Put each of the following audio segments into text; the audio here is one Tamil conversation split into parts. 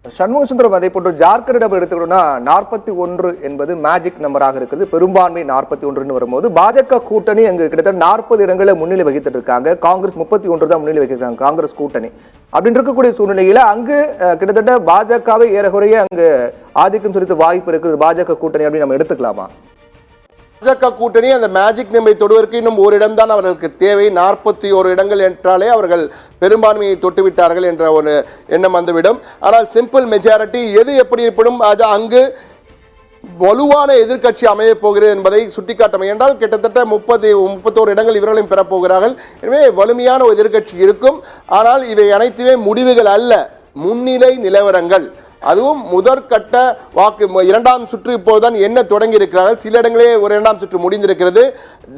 சண்முகசுந்தரம் அதை போன்று ஜார்க்கண்டிடம் எடுத்துக்கிட்டோம்னா 41 என்பது மேஜிக் நம்பராக இருக்குது. பெரும்பான்மை 41 வரும்போது பாஜக கூட்டணி அங்கு கிட்டத்தட்ட 40 இடங்களை முன்னிலை வகித்துட்டு இருக்காங்க. காங்கிரஸ் 31 தான் முன்னிலை வகிக்கிறாங்க காங்கிரஸ் கூட்டணி. அப்படின்னு இருக்கக்கூடிய சூழ்நிலையில அங்கு கிட்டத்தட்ட பாஜகவை ஏறக்குறைய அங்கு ஆதிக்கம் செலுத்த வாய்ப்பு இருக்குது பாஜக கூட்டணி அப்படின்னு நம்ம எடுத்துக்கலாமா? பாஜக கூட்டணி அந்த மேஜிக் நம்பரை தொடுவதற்கு இன்னும் ஒரு இடம்தான் அவர்களுக்கு தேவை. 41 இடங்கள் என்றாலே அவர்கள் பெரும்பான்மையை தொட்டுவிட்டார்கள் என்ற ஒரு எண்ணம் வந்துவிடும். ஆனால் சிம்பிள் மெஜாரிட்டி எது எப்படி இருப்பினும் அங்கு வலுவான எதிர்க்கட்சி அமைய போகிறது என்பதை சுட்டிக்காட்ட என்றால் கிட்டத்தட்ட 31 இடங்கள் இவர்களும் பெறப்போகிறார்கள். எனவே வலிமையான ஒரு எதிர்க்கட்சி இருக்கும். ஆனால் இவை அனைத்துமே முடிவுகள் அல்ல, முன்னிலை நிலவரங்கள். அதுவும் முதற்கட்ட வாக்கு இரண்டாம் சுற்று இப்போதுதான் என்ன தொடங்கி இருக்கிறார்கள். சில இடங்களே ஒரு இரண்டாம் சுற்று முடிந்திருக்கிறது.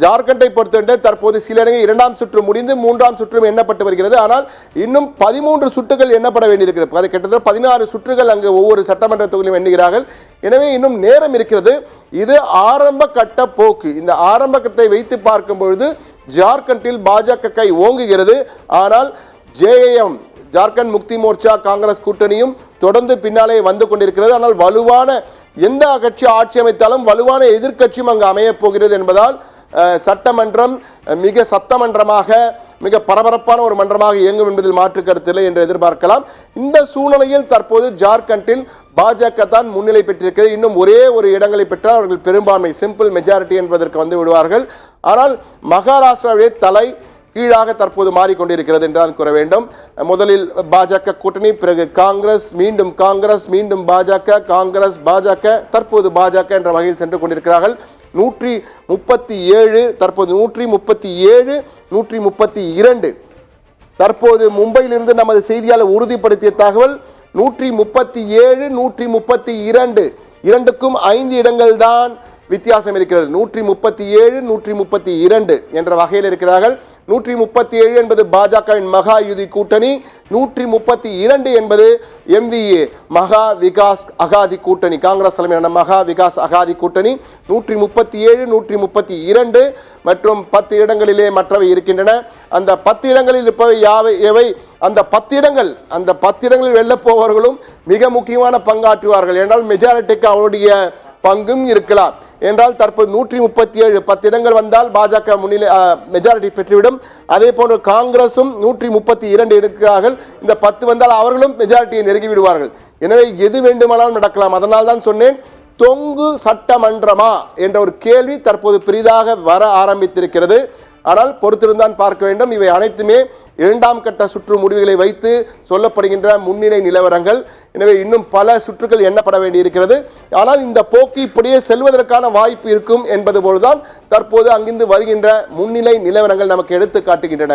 ஜார்க்கண்டை பொறுத்தவரை தற்போது சில இடங்களில் இரண்டாம் சுற்று முடிந்து மூன்றாம் சுற்றும் எண்ணப்பட்டு வருகிறது. ஆனால் இன்னும் 13 சுற்றுகள் எண்ணப்பட வேண்டியிருக்கிறது. அது கிட்டத்தட்ட 16 சுற்றுகள் அங்கு ஒவ்வொரு சட்டமன்ற தொகுதியிலும் எண்ணுகிறார்கள். எனவே இன்னும் நேரம் இருக்கிறது. இது ஆரம்ப கட்ட போக்கு. இந்த ஆரம்பத்தை வைத்து பார்க்கும் பொழுது ஜார்க்கண்டில் பாஜக கை ஓங்குகிறது. ஆனால் ஜேஎம் ஜார்க்கண்ட் முக்தி மோர்ச்சா காங்கிரஸ் கூட்டணியும் தொடர்ந்து பின்னாலே வந்து கொண்டிருக்கிறது. ஆனால் வலுவான எந்த கட்சி ஆட்சி அமைத்தாலும் வலுவான எதிர்க்கட்சியும் அங்கு அமையப் போகிறது என்பதால் சட்டமன்றம் மிக சட்டமன்றமாக மிக பரபரப்பான ஒரு மன்றமாக இயங்கும் என்பதில் மாற்று கருத்தில்லை என்று எதிர்பார்க்கலாம். இந்த சூழ்நிலையில் தற்போது ஜார்க்கண்டில் பாஜக தான் முன்னிலை பெற்றிருக்கிறது. இன்னும் ஒரே ஒரு இடங்களை பெற்றால் அவர்கள் பெரும்பான்மை சிம்பிள் மெஜாரிட்டி என்பதற்கு வந்து விடுவார்கள். ஆனால் மகாராஷ்டிராவுடைய தலை கீழாக தற்போது மாறிக்கொண்டிருக்கிறது என்றுதான் கூற வேண்டும். முதலில் பாஜக கூட்டணி, பிறகு காங்கிரஸ், மீண்டும் காங்கிரஸ், மீண்டும் பாஜக, காங்கிரஸ், பாஜக, தற்போது பாஜக என்ற வகையில் சென்று கொண்டிருக்கிறார்கள். 137 தற்போது 137 132. தற்போது மும்பையிலிருந்து நமது செய்தியாளர் உறுதிப்படுத்திய தகவல் 137 132 இரண்டுக்கும் 5 இடங்கள் தான் வித்தியாசம் இருக்கிறது. 137 132 என்ற வகையில் இருக்கிறார்கள். 137 என்பது பாஜகவின் மகா யுதி கூட்டணி, 132 என்பது MVA மகா விகாஸ் அகாதி கூட்டணி, காங்கிரஸ் தலைமையிலான மகா விகாஸ் அகாதி கூட்டணி. 137 132 மற்றும் 10 இடங்களிலே மற்றவை இருக்கின்றன. அந்த 10 இடங்களில் இருப்பவை எவை? அந்த 10 இடங்களில் வெல்லப்போவர்களும் மிக முக்கியமான பங்காற்றுவார்கள். என்றால் மெஜாரிட்டிக்கு அவருடைய பங்கும் இருக்கலாம். என்றால் தற்போது 137 10 இடங்கள் வந்தால் பாஜக முன்னிலை மெஜாரிட்டி பெற்றுவிடும். அதே போன்று காங்கிரசும் 132 இருக்கிறார்கள். இந்த 10 வந்தால் அவர்களும் மெஜாரிட்டியை நெருங்கி விடுவார்கள். எனவே எது வேண்டுமானாலும் நடக்கலாம். அதனால் தான் சொன்னேன், தொங்கு சட்டமன்றமா என்ற ஒரு கேள்வி தற்போது பெரிதாக வர ஆரம்பித்திருக்கிறது. ஆனால் பொறுத்திருந்தான் பார்க்க வேண்டும். இவை அனைத்துமே இரண்டாம் கட்ட சுற்று முடிவுகளை வைத்து சொல்லப்படுகின்ற முன்னிலை நிலவரங்கள். எனவே இன்னும் பல சுற்றுகள் எண்ணப்பட வேண்டியிருக்கிறது. ஆனால் இந்த போக்கு இப்படியே செல்வதற்கான வாய்ப்பு இருக்கும் என்பது போல்தான் தற்போது அங்கிருந்து வருகின்ற முன்னிலை நிலவரங்கள் நமக்கு எடுத்து காட்டுகின்றன.